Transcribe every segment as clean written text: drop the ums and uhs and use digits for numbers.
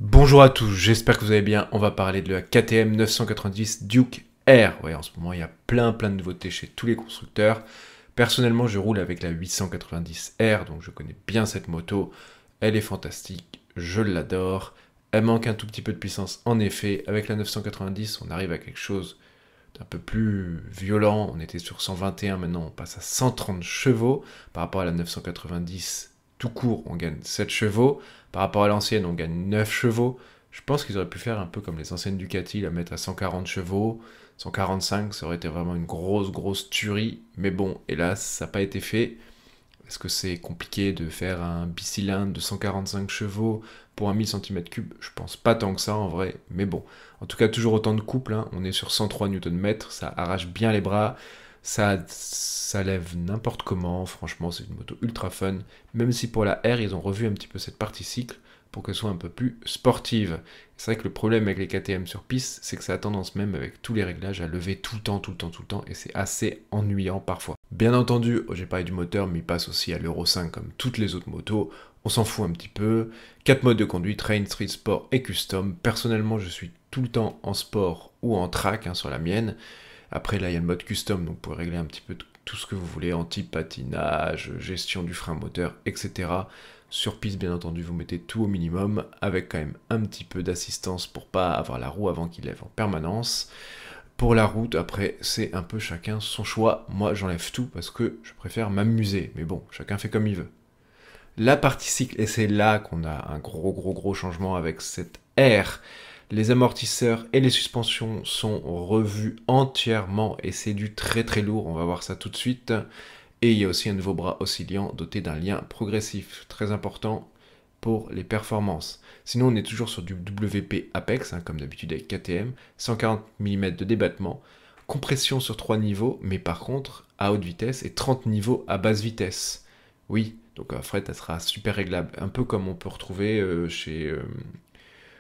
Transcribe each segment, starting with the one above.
Bonjour à tous, j'espère que vous allez bien. On va parler de la KTM 990 Duke R. Ouais, en ce moment, il y a plein de nouveautés chez tous les constructeurs. Personnellement, je roule avec la 890R, donc je connais bien cette moto. Elle est fantastique, je l'adore. Elle manque un tout petit peu de puissance, en effet. Avec la 990, on arrive à quelque chose d'un peu plus violent. On était sur 121, maintenant on passe à 130 chevaux. Par rapport à la 990 tout court, on gagne 7 chevaux. Par rapport à l'ancienne, on gagne 9 chevaux. Je pense qu'ils auraient pu faire un peu comme les anciennes Ducati, la mettre à 140 chevaux. 145, ça aurait été vraiment une grosse tuerie. Mais bon, hélas, ça n'a pas été fait. Est-ce que c'est compliqué de faire un bicylindre de 145 chevaux pour un 1000 cm3? Je pense pas tant que ça en vrai, mais bon. En tout cas, toujours autant de couple, hein. On est sur 103 Nm, ça arrache bien les bras, ça lève n'importe comment, franchement c'est une moto ultra fun. Même si pour la R, ils ont revu un petit peu cette partie cycle pour qu'elle soit un peu plus sportive. C'est vrai que le problème avec les KTM sur piste, c'est que ça a tendance même avec tous les réglages à lever tout le temps, et c'est assez ennuyant parfois. Bien entendu, j'ai parlé du moteur, mais il passe aussi à l'Euro 5 comme toutes les autres motos, on s'en fout un petit peu. 4 modes de conduite, Train, Street, Sport et Custom. Personnellement, je suis tout le temps en sport ou en track sur la mienne. Après, là, il y a le mode Custom, donc vous pouvez régler un petit peu tout ce que vous voulez, anti-patinage, gestion du frein moteur, etc. Sur piste, bien entendu, vous mettez tout au minimum, avec quand même un petit peu d'assistance pour pas avoir la roue avant qu'il lève en permanence. Pour la route, après, c'est un peu chacun son choix. Moi, j'enlève tout parce que je préfère m'amuser. Mais bon, chacun fait comme il veut. La partie cycle, et c'est là qu'on a un gros changement avec cette R. Les amortisseurs et les suspensions sont revus entièrement et c'est du très lourd, on va voir ça tout de suite. Et il y a aussi un nouveau bras oscillant doté d'un lien progressif, très important pour les performances. Sinon, on est toujours sur du WP Apex, comme d'habitude avec KTM, 140 mm de débattement, compression sur 3 niveaux, mais par contre à haute vitesse et 30 niveaux à basse vitesse. Oui, donc après, ça sera super réglable, un peu comme on peut retrouver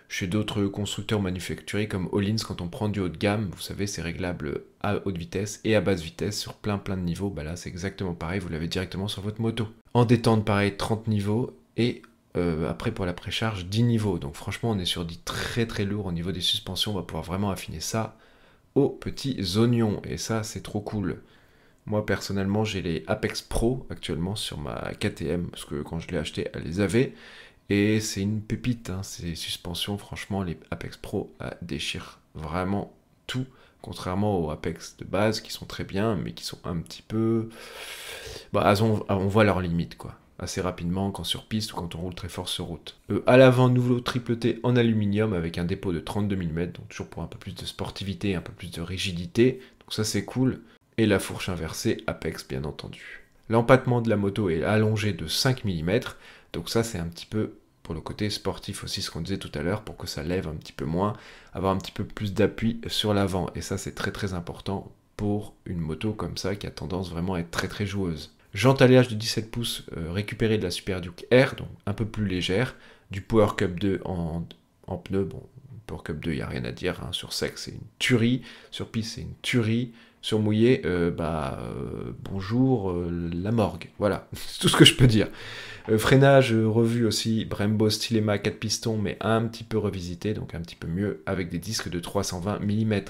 chez d'autres constructeurs manufacturiers comme Öhlins. Quand on prend du haut de gamme, vous savez, c'est réglable à haute vitesse et à basse vitesse sur plein de niveaux. Bah là, c'est exactement pareil, vous l'avez directement sur votre moto. En détente, pareil, 30 niveaux et après pour la précharge 10 niveaux. Donc franchement, on est sur du très lourd au niveau des suspensions. On va pouvoir vraiment affiner ça aux petits oignons et ça, c'est trop cool. Moi, personnellement, j'ai les Apex Pro actuellement sur ma KTM, parce que quand je l'ai acheté, elle les avait. Et c'est une pépite, ces suspensions, franchement, les Apex Pro déchirent vraiment tout, contrairement aux Apex de base, qui sont très bien, mais qui sont un petit peu... Bah, on voit leurs limites, quoi. Assez rapidement, quand sur piste ou quand on roule très fort sur route. À l'avant, nouveau triple T en aluminium, avec un dépôt de 32 mm, donc toujours pour un peu plus de sportivité, un peu plus de rigidité. Donc ça, c'est cool. Et la fourche inversée Apex, bien entendu. L'empattement de la moto est allongé de 5 mm, donc ça c'est un petit peu pour le côté sportif aussi, ce qu'on disait tout à l'heure, pour que ça lève un petit peu moins, avoir un petit peu plus d'appui sur l'avant, et ça c'est très important pour une moto comme ça qui a tendance vraiment à être très joueuse. Jante alliage de 17 pouces récupérée de la Super Duke R, donc un peu plus légère, du Power Cup 2 en pneu, bon, Power Cup 2, il n'y a rien à dire, sur sec c'est une tuerie, sur piste c'est une tuerie, sur mouillé, bonjour la morgue, voilà, c'est tout ce que je peux dire. Freinage revu aussi, Brembo Stylema 4 pistons, mais un petit peu revisité, donc un petit peu mieux, avec des disques de 320 mm.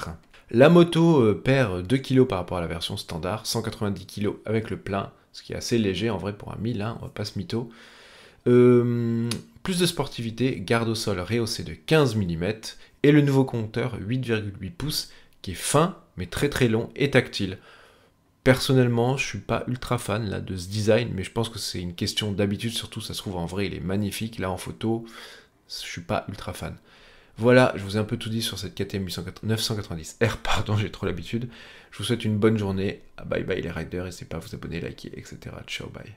La moto perd 2 kg par rapport à la version standard, 190 kg avec le plein, ce qui est assez léger en vrai pour un 1000, on va pas se mytho. Plus de sportivité, garde au sol rehaussé de 15 mm, et le nouveau compteur 8,8 pouces, qui est fin, mais très long et tactile. Personnellement, je suis pas ultra fan là, de ce design, mais je pense que c'est une question d'habitude, surtout ça se trouve en vrai, il est magnifique, là en photo, je suis pas ultra fan. Voilà, je vous ai un peu tout dit sur cette KTM 990R, pardon, j'ai trop l'habitude. Je vous souhaite une bonne journée, bye bye les riders, n'hésitez pas à vous abonner, liker, etc. Ciao, bye.